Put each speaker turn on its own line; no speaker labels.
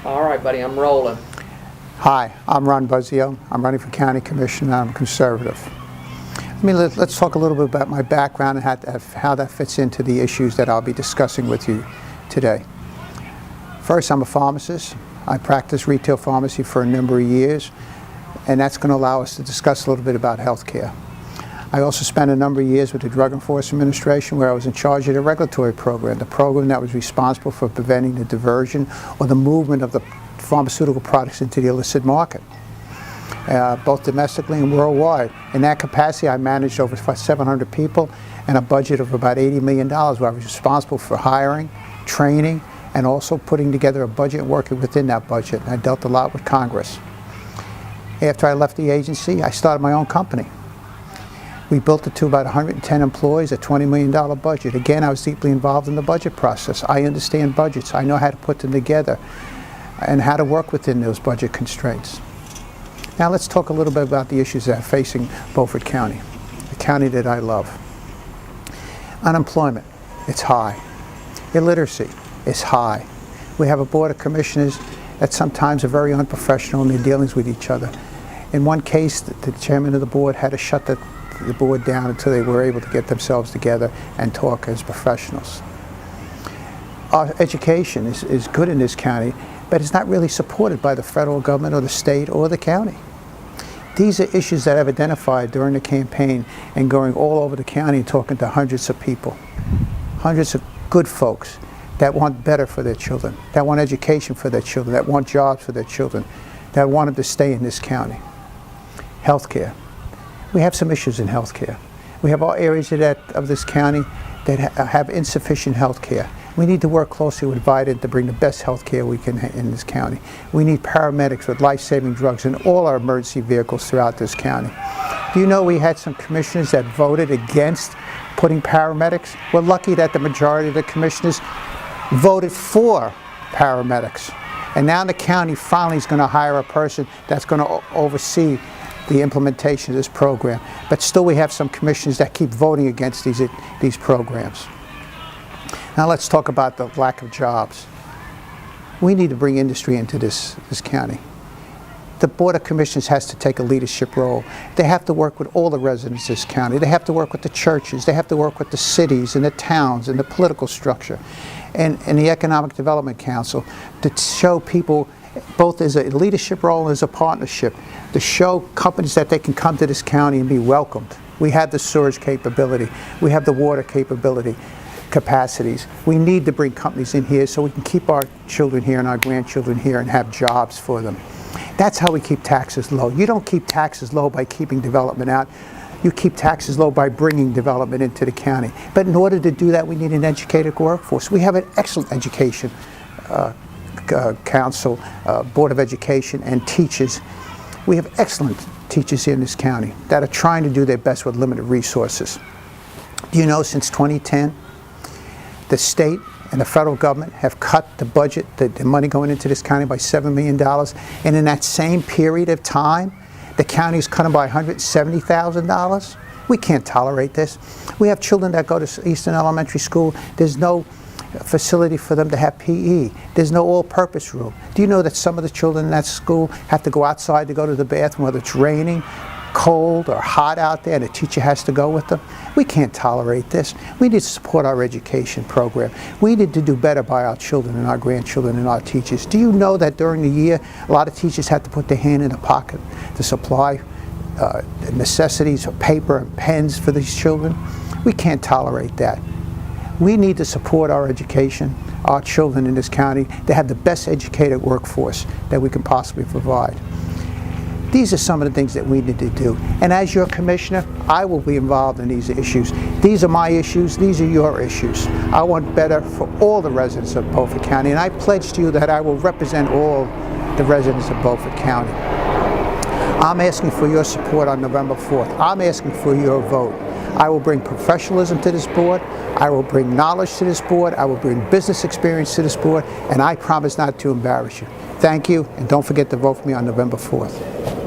All right, buddy, I'm rolling.
Hi, I'm Ron Buzzio. I'm running for County Commissioner and I'm a conservative. Let's talk a little bit about my background and how that fits into the issues that I'll be discussing with you today. First, I'm a pharmacist. I practiced retail pharmacy for a number of years, and that's going to allow us to discuss a little bit about health care. I also spent a number of years with the Drug Enforcement Administration, where I was in charge of the regulatory program, the program that was responsible for preventing the diversion or the movement of the pharmaceutical products into the illicit market, both domestically and worldwide. In that capacity, I managed over 700 people and a budget of about $80 million, where I was responsible for hiring, training, and also putting together a budget and working within that budget. I dealt a lot with Congress. After I left the agency, I started my own company. We built it to about 110 employees, a $20 million budget. Again, I was deeply involved in the budget process. I understand budgets. I know how to put them together and how to work within those budget constraints. Now let's talk a little bit about the issues that are facing Beaufort County, the county that I love. Unemployment, it's high. Illiteracy is high. We have a board of commissioners that sometimes are very unprofessional in their dealings with each other. In one case, the chairman of the board had to shut the board down until they were able to get themselves together and talk as professionals. Our education is good in this county, but it's not really supported by the federal government or the state or the county. These are issues that I've identified during the campaign and going all over the county and talking to hundreds of people, hundreds of good folks that want better for their children, that want education for their children, that want jobs for their children, that want them to stay in this county. Healthcare. We have some issues in healthcare. We have all areas of this county that have insufficient healthcare. We need to work closely with Vidant to bring the best healthcare we can in this county. We need paramedics with life-saving drugs in all our emergency vehicles throughout this county. Do you know we had some commissioners that voted against putting paramedics? We're lucky that the majority of the commissioners voted for paramedics. And now the county finally is going to hire a person that's going to oversee the implementation of this program. But still we have some commissioners that keep voting against these programs. Now let's talk about the lack of jobs. We need to bring industry into this county. The Board of Commissioners has to take a leadership role. They have to work with all the residents of this county. They have to work with the churches. They have to work with the cities and the towns and the political structure and the Economic Development Council to show people, both as a leadership role and as a partnership, to show companies that they can come to this county and be welcomed. We have the sewage capability. We have the water capacities. We need to bring companies in here so we can keep our children here and our grandchildren here and have jobs for them. That's how we keep taxes low. You don't keep taxes low by keeping development out. You keep taxes low by bringing development into the county. But in order to do that, we need an educated workforce. We have an excellent education council, Board of Education, and teachers. We have excellent teachers here in this county that are trying to do their best with limited resources. Do you know since 2010, the state and the federal government have cut the budget, the money going into this county by $7 million. And in that same period of time, the county's cut them by $170,000. We can't tolerate this. We have children that go to Eastern Elementary School. There's no facility for them to have PE. There's no all-purpose room. Do you know that some of the children in that school have to go outside to go to the bathroom, whether it's raining, cold, or hot out there, and the teacher has to go with them? We can't tolerate this. We need to support our education program. We need to do better by our children and our grandchildren and our teachers. Do you know that during the year, a lot of teachers had to put their hand in the pocket to supply necessities of paper and pens for these children? We can't tolerate that. We need to support our education, our children in this county, to have the best educated workforce that we can possibly provide. These are some of the things that we need to do. And as your commissioner, I will be involved in these issues. These are my issues. These are your issues. I want better for all the residents of Beaufort County. And I pledge to you that I will represent all the residents of Beaufort County. I'm asking for your support on November 4th. I'm asking for your vote. I will bring professionalism to this board. I will bring knowledge to this board. I will bring business experience to this board. And I promise not to embarrass you. Thank you, and don't forget to vote for me on November 4th.